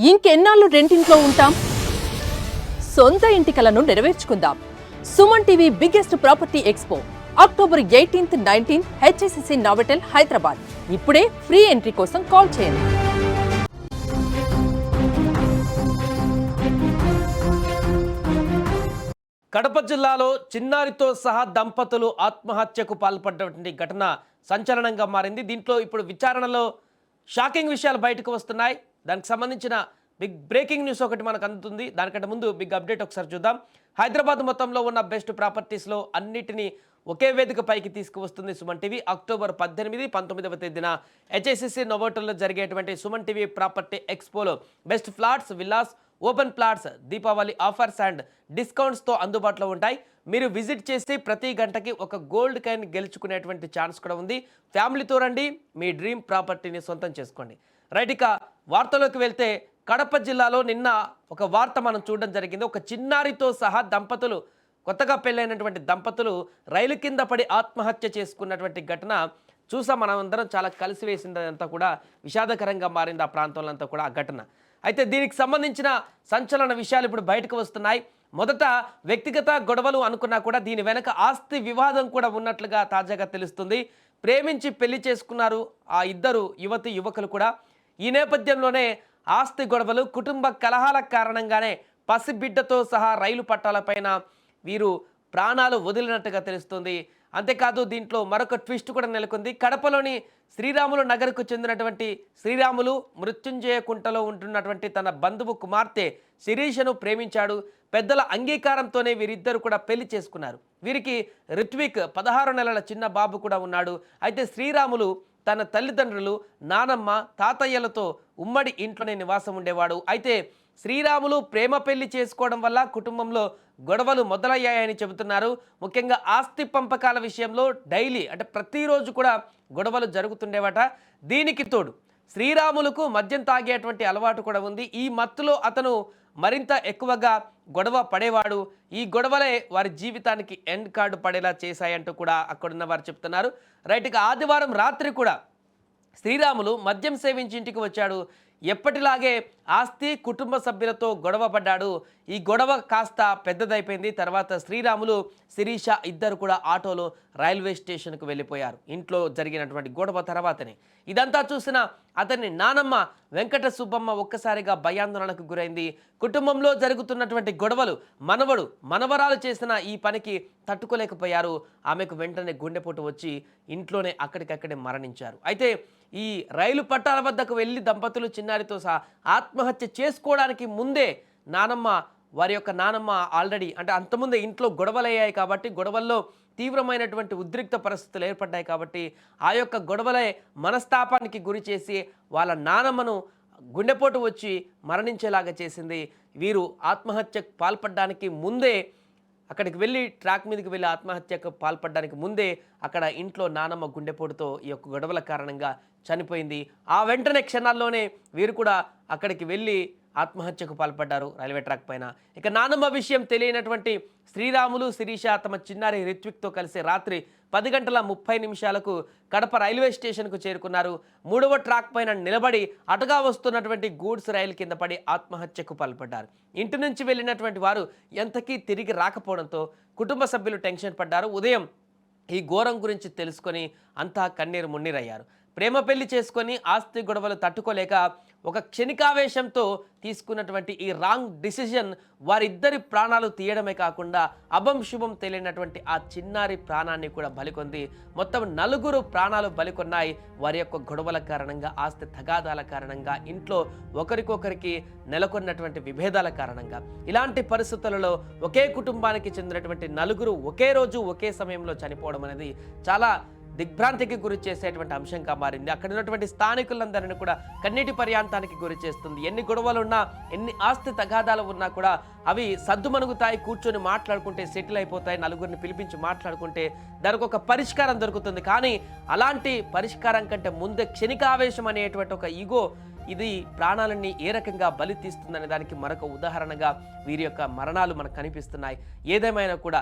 ఇంకెన్నాళ్ళు రెంటింట్లో ఉంటాం? సొంత ఇంటి కలను నెరవేర్చుకుందాం. Suman TV biggest property expo October 18th, 19th HSCC Novotel Hyderabad. ఇప్పుడే ఫ్రీ ఎంట్రీ కోసం కాల్ చేయండి. కడప జిల్లాలో చిన్నారితో సహా దంపతులు ఆత్మహత్యకు పాల్పడ్డటువంటి ఘటన సంచలనంగా మారింది. దీంట్లో ఇప్పుడు విచారణలో షాకింగ్ విషయాలు బయటకు వస్తున్నాయి. దానికి సంబంధించిన బిగ్ బ్రేకింగ్ న్యూస్ ఒకటి మనకు అందుతుంది. దానికంటే ముందు బిగ్ అప్డేట్ ఒకసారి చూద్దాం. హైదరాబాద్ మొత్తంలో ఉన్న బెస్ట్ ప్రాపర్టీస్లో అన్నిటినీ ఒకే వేదిక పైకి తీసుకువస్తుంది సుమన్ టీవీ. అక్టోబర్ 18, 19వ తేదీన హెచ్ఎస్సిసి నోవోటెల్లో జరిగేటువంటి సుమన్ టీవీ ప్రాపర్టీ ఎక్స్పోలో best flats, villas, open plots, Deepavali offers and డిస్కౌంట్స్తో అందుబాటులో ఉంటాయి. మీరు విజిట్ చేసి ప్రతి గంటకి ఒక గోల్డ్ కాయిన్ గెలుచుకునేటువంటి ఛాన్స్ కూడా ఉంది. ఫ్యామిలీతో రండి, మీ డ్రీమ్ ప్రాపర్టీని సొంతం చేసుకోండి. రైట్, ఇక వార్తలోకి వెళ్తే కడప జిల్లాలో నిన్న ఒక వార్త మనం చూడడం జరిగింది. ఒక చిన్నారితో సహా దంపతులు, కొత్తగా పెళ్ళైనటువంటి దంపతులు రైలు కింద పడి ఆత్మహత్య చేసుకున్నటువంటి ఘటన చూసాం. మనం అందరం చాలా కలిసివేసిందంతా కూడా విషాదకరంగా మారింది ఆ ప్రాంతంలో అంతా కూడా ఆ ఘటన. అయితే దీనికి సంబంధించిన సంచలన విషయాలు ఇప్పుడు బయటకు వస్తున్నాయి. మొదట వ్యక్తిగత గొడవలు అనుకున్నా కూడా దీని వెనక ఆస్తి వివాదం కూడా ఉన్నట్లుగా తాజాగా తెలుస్తుంది. ప్రేమించి పెళ్లి చేసుకున్నారు ఆ ఇద్దరు యువకులు కూడా. ఈ నేపథ్యంలోనే ఆస్తి గొడవలు, కుటుంబ కలహాల కారణంగానే పసిబిడ్డతో సహా రైలు పట్టాలపైన వీరు ప్రాణాలు వదిలినట్టుగా తెలుస్తుంది. అంతేకాదు దీంట్లో మరొక ట్విస్ట్ కూడా నెలకొంది. కడపలోని శ్రీరాములు నగర్కు చెందినటువంటి శ్రీరాములు మృత్యుంజయ కుంటలో ఉంటున్నటువంటి తన బంధువు కుమార్తె శిరీషను ప్రేమించాడు. పెద్దల అంగీకారంతోనే వీరిద్దరు కూడా పెళ్లి చేసుకున్నారు. వీరికి రిత్విక్ 16 నెలల చిన్న బాబు కూడా ఉన్నాడు. అయితే శ్రీరాములు తన తల్లిదండ్రులు, నానమ్మ, తాతయ్యలతో ఉమ్మడి ఇంట్లోనే నివాసం ఉండేవాడు. అయితే శ్రీరాములు ప్రేమ పెళ్లి చేసుకోవడం వల్ల కుటుంబంలో గొడవలు మొదలయ్యాయని చెబుతున్నారు. ముఖ్యంగా ఆస్తి పంపకాల విషయంలో డైలీ అంటే ప్రతిరోజు కూడా గొడవలు జరుగుతుండేవట. దీనికి తోడు శ్రీరాములకు మద్యం తాగేటువంటి అలవాటు కూడా ఉంది. ఈ మత్తులో అతను మరింత ఎక్కువగా గొడవ పడేవాడు. ఈ గొడవలే వారి జీవితానికి ఎండ్ కార్డు పడేలా చేశాయంటూ కూడా అక్కడున్న వారు చెప్తున్నారు. రైట్గా ఆదివారం రాత్రి కూడా శ్రీరాములు మద్యం సేవించి ఇంటికి వచ్చాడు. ఎప్పటిలాగే ఆస్తి, కుటుంబ సభ్యులతో గొడవ పడ్డాడు. ఈ గొడవ కాస్త పెద్దదైపోయింది. తర్వాత శ్రీరాములు, శిరీష ఇద్దరు కూడా ఆటోలో రైల్వే స్టేషన్కు వెళ్ళిపోయారు. ఇంట్లో జరిగినటువంటి గొడవ తర్వాతనే ఇదంతా చూసిన అతని నానమ్మ వెంకట సుబ్బమ్మ ఒక్కసారిగా భయాందోళనకు గురైంది. కుటుంబంలో జరుగుతున్నటువంటి గొడవలు మనవడు, మనవరాలు చేసిన ఈ పనికి తట్టుకోలేకపోయారు. ఆమెకు వెంటనే గుండెపోటు వచ్చి ఇంట్లోనే అక్కడికక్కడే మరణించారు. అయితే ఈ రైలు పట్టాల వద్దకు వెళ్ళి దంపతులు చిన్నారితో సహా ఆత్మహత్య చేసుకోవడానికి ముందే నానమ్మ, వారి యొక్క నానమ్మ ఆల్రెడీ అంటే అంతకుముందే ఇంట్లో గొడవలయ్యాయి కాబట్టి, గొడవల్లో తీవ్రమైనటువంటి ఉద్రిక్త పరిస్థితులు ఏర్పడ్డాయి కాబట్టి ఆ యొక్క గొడవలే మనస్తాపానికి గురి చేసి వాళ్ళ నానమ్మను గుండెపోటు వచ్చి మరణించేలాగా చేసింది. వీరు ఆత్మహత్యకు పాల్పడడానికి ముందే అక్కడికి వెళ్ళి ట్రాక్ మీదకి వెళ్ళి ఆత్మహత్యకు పాల్పడడానికి ముందే అక్కడ ఇంట్లో నానమ్మ గుండెపోటుతో ఈ యొక్క గొడవల కారణంగా చనిపోయింది. ఆ వెంటనే క్షణాల్లోనే వీరు కూడా అక్కడికి వెళ్ళి ఆత్మహత్యకు పాల్పడ్డారు రైల్వే ట్రాక్ పైన. ఇక నానమ్మ విషయం తెలియనటువంటి శ్రీరాములు, శిరీష తమ చిన్నారి రిత్విక్తో కలిసి రాత్రి 10:30 కడప రైల్వే స్టేషన్కు చేరుకున్నారు. 3వ ట్రాక్ పైన నిలబడి అటుగా వస్తున్నటువంటి గూడ్స్ రైలు కింద పడి ఆత్మహత్యకు పాల్పడ్డారు. ఇంటి నుంచి వెళ్ళినటువంటి వారు ఎంతకీ తిరిగి రాకపోవడంతో కుటుంబ సభ్యులు టెన్షన్ పడ్డారు. ఉదయం ఈ ఘోరం గురించి తెలుసుకొని అంతా కన్నీరు మున్నీరయ్యారు. ప్రేమ పెళ్లి చేసుకొని ఆస్తి గొడవలు తట్టుకోలేక ఒక క్షణికావేశంతో తీసుకున్నటువంటి ఈ రాంగ్ డిసిజన్ వారిద్దరి ప్రాణాలు తీయడమే కాకుండా అభం శుభం తెలియనటువంటి ఆ చిన్నారి ప్రాణాన్ని కూడా బలికొంది. మొత్తం 4 ప్రాణాలు బలికొన్నాయి వారి యొక్క గొడవల కారణంగా, ఆస్తి తగాదాల కారణంగా, ఇంట్లో ఒకరికొకరికి నెలకొన్నటువంటి విభేదాల కారణంగా. ఇలాంటి పరిస్థితులలో ఒకే కుటుంబానికి చెందినటువంటి 4 ఒకే రోజు ఒకే సమయంలో చనిపోవడం అనేది చాలా దిగ్భ్రాంతికి గురి చేసేటువంటి అంశంగా మారింది. అక్కడ ఉన్నటువంటి స్థానికులందరినీ కూడా కన్నీటి పర్యాంతానికి గురి చేస్తుంది. ఎన్ని గొడవలున్నా, ఎన్ని ఆస్తి తగాదాలు ఉన్నా కూడా అవి సద్దుమణుగుతాయి. కూర్చొని మాట్లాడుకుంటే సెటిల్ అయిపోతాయి. 4గురిని పిలిపించి మాట్లాడుకుంటే దానికి ఒక పరిష్కారం దొరుకుతుంది. కానీ అలాంటి పరిష్కారం కంటే ముందే క్షణికావేశం అనేటువంటి ఒక ఈగో ఇది ప్రాణాలన్నీ ఏ రకంగా బలి తీస్తుందనే దానికి మరొక ఉదాహరణగా వీరి యొక్క మరణాలు మనకు కనిపిస్తున్నాయి. ఏదేమైనా కూడా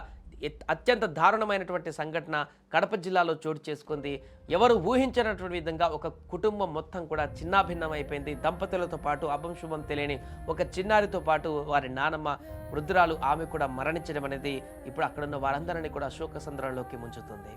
అత్యంత దారుణమైనటువంటి సంఘటన కడప జిల్లాలో చోటు చేసుకుంది. ఎవరు ఊహించినటువంటి విధంగా ఒక కుటుంబం మొత్తం కూడా చిన్నాభిన్నమైపోయింది. దంపతులతో పాటు అభం శుభం తెలియని ఒక చిన్నారితో పాటు వారి నానమ్మ వృద్ధురాలు ఆమె కూడా మరణించడం అనేది ఇప్పుడు అక్కడున్న వారందరినీ కూడా శోక సంద్రంలోకి ముంచుతుంది.